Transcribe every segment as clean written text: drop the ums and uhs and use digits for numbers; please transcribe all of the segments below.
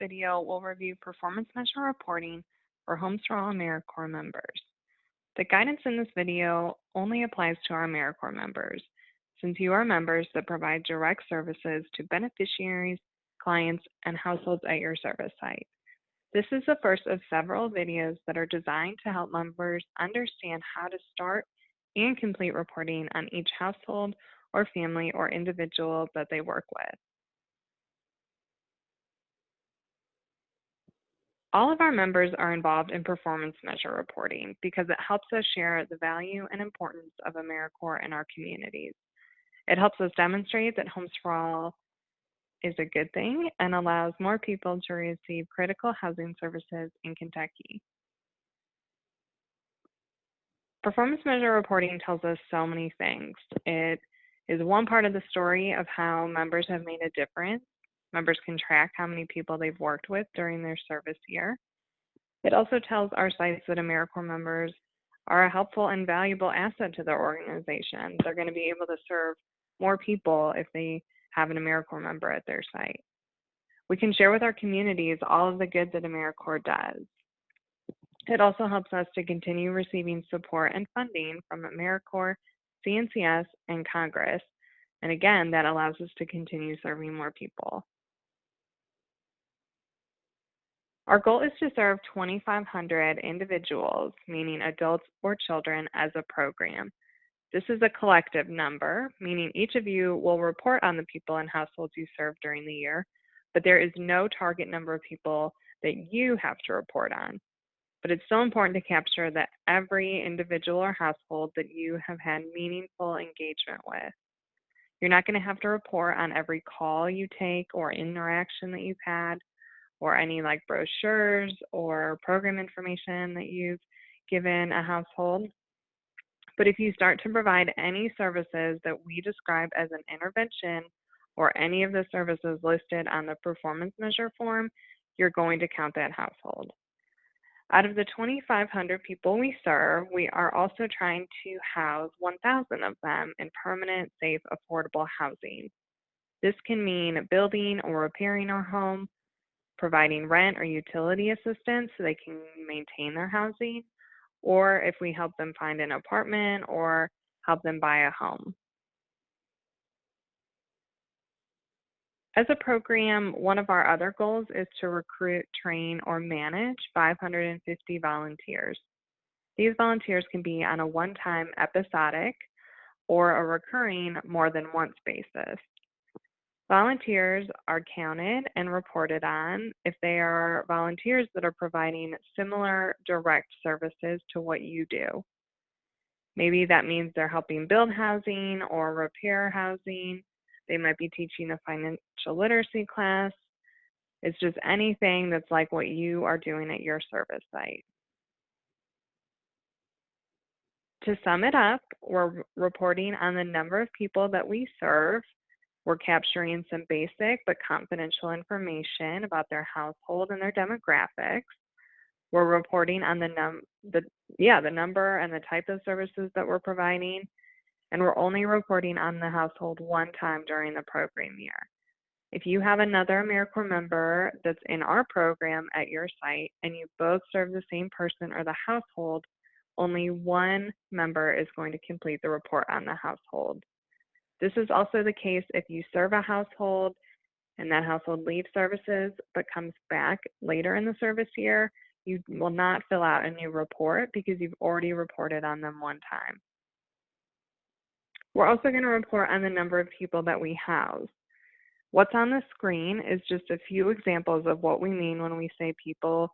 video, we'll review performance measure reporting for Homes for All AmeriCorps members. The guidance in this video only applies to our AmeriCorps members, since you are members that provide direct services to beneficiaries, clients, and households at your service site. This is the first of several videos that are designed to help members understand how to start and complete reporting on each household or family or individual that they work with. All of our members are involved in performance measure reporting because it helps us share the value and importance of AmeriCorps in our communities. It helps us demonstrate that Homes for All is a good thing and allows more people to receive critical housing services in Kentucky. Performance measure reporting tells us so many things. It is one part of the story of how members have made a difference. Members can track how many people they've worked with during their service year. It also tells our sites that AmeriCorps members are a helpful and valuable asset to their organization. They're going to be able to serve more people if they have an AmeriCorps member at their site. We can share with our communities all of the good that AmeriCorps does. It also helps us to continue receiving support and funding from AmeriCorps, CNCS, and Congress. And again, that allows us to continue serving more people. Our goal is to serve 2,500 individuals, meaning adults or children, as a program. This is a collective number, meaning each of you will report on the people and households you serve during the year, but there is no target number of people that you have to report on. But it's so important to capture that every individual or household that you have had meaningful engagement with. You're not going to have to report on every call you take or interaction that you've had, or any like brochures or program information that you've given a household. But if you start to provide any services that we describe as an intervention or any of the services listed on the performance measure form, you're going to count that household. Out of the 2,500 people we serve, we are also trying to house 1,000 of them in permanent, safe, affordable housing. This can mean building or repairing our home, providing rent or utility assistance so they can maintain their housing, or if we help them find an apartment or help them buy a home. As a program, one of our other goals is to recruit, train, or manage 550 volunteers. These volunteers can be on a one-time episodic or a recurring more than once basis. Volunteers are counted and reported on if they are volunteers that are providing similar direct services to what you do. Maybe that means they're helping build housing or repair housing. They might be teaching a financial literacy class. It's just anything that's like what you are doing at your service site. To sum it up, we're reporting on the number of people that we serve. We're capturing some basic but confidential information about their household and their demographics. We're reporting on the number and the type of services that we're providing, and we're only reporting on the household one time during the program year. If you have another AmeriCorps member that's in our program at your site and you both serve the same person or the household, only one member is going to complete the report on the household. This is also the case if you serve a household and that household leaves services but comes back later in the service year. You will not fill out a new report because you've already reported on them one time. We're also going to report on the number of people that we house. What's on the screen is just a few examples of what we mean when we say people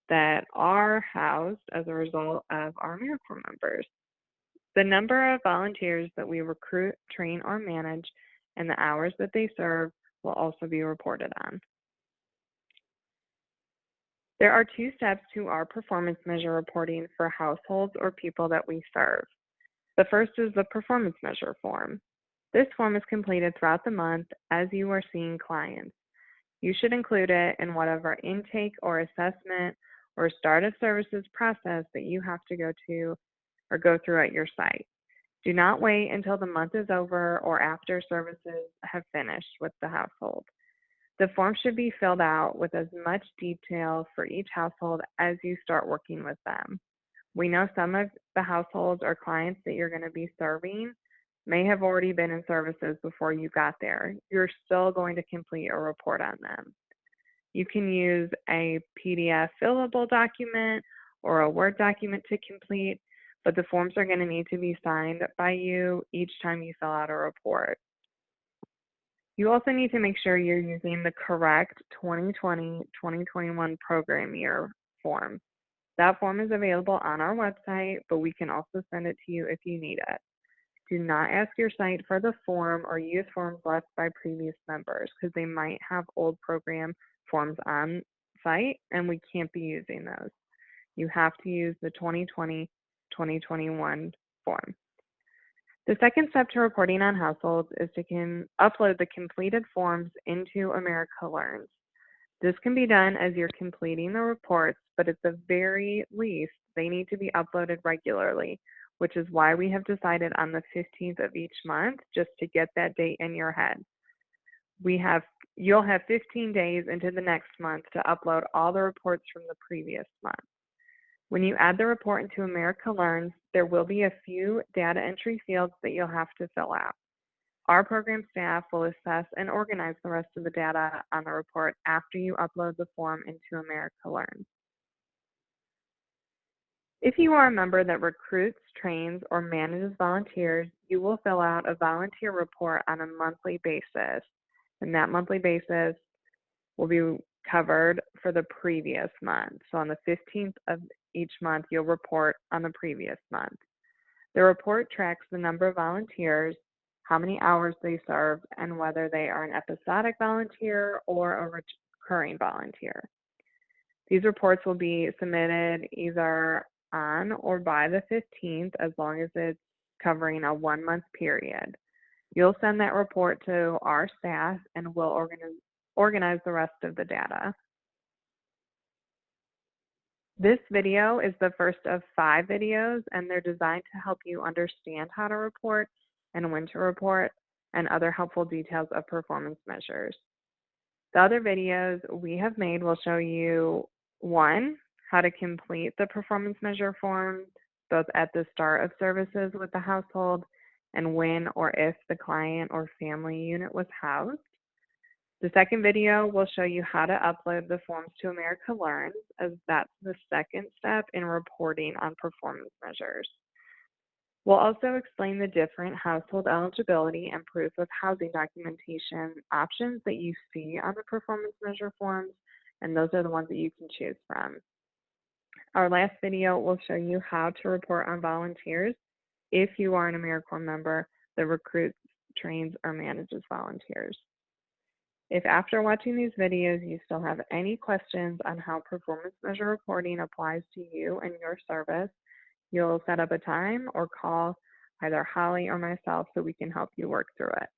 that are housed as a result of our AmeriCorps members. The number of volunteers that we recruit, train, or manage, and the hours that they serve will also be reported on. There are two steps to our performance measure reporting for households or people that we serve. The first is the performance measure form. This form is completed throughout the month as you are seeing clients. You should include it in whatever intake or assessment or start of services process that you have to go to or go through at your site. Do not wait until the month is over or after services have finished with the household. The form should be filled out with as much detail for each household as you start working with them. We know some of the households or clients that you're going to be serving may have already been in services before you got there. You're still going to complete a report on them. You can use a PDF fillable document or a Word document to complete, but the forms are going to need to be signed by you each time you fill out a report. You also need to make sure you're using the correct 2020-2021 program year form. That form is available on our website, but we can also send it to you if you need it. Do not ask your site for the form or use forms left by previous members because they might have old program forms on site and we can't be using those. You have to use the 2020-2021 form. The second step to reporting on households is to upload the completed forms into America Learns. This can be done as you're completing the reports, but at the very least, they need to be uploaded regularly, which is why we have decided on the 15th of each month, just to get that date in your head. You'll have 15 days into the next month to upload all the reports from the previous month. When you add the report into America Learns, there will be a few data entry fields that you'll have to fill out. Our program staff will assess and organize the rest of the data on the report after you upload the form into America Learns. If you are a member that recruits, trains, or manages volunteers, you will fill out a volunteer report on a monthly basis, and that monthly basis will be covered for the previous month. So on the 15th of each month, you'll report on the previous month. The report tracks the number of volunteers, how many hours they served, and whether they are an episodic volunteer or a recurring volunteer. These reports will be submitted either on or by the 15th, as long as it's covering a 1-month period. You'll send that report to our staff and we'll organize the rest of the data. This video is the first of 5 videos, and they're designed to help you understand how to report and when to report and other helpful details of performance measures. The other videos we have made will show you, 1, how to complete the performance measure form, both at the start of services with the household and when or if the client or family unit was housed. The second video will show you how to upload the forms to America Learns, as that's the second step in reporting on performance measures. We'll also explain the different household eligibility and proof of housing documentation options that you see on the performance measure forms, and those are the ones that you can choose from. Our last video will show you how to report on volunteers if you are an AmeriCorps member that recruits, trains, or manages volunteers. If after watching these videos you still have any questions on how performance measure reporting applies to you and your service, you'll set up a time or call either Holly or myself so we can help you work through it.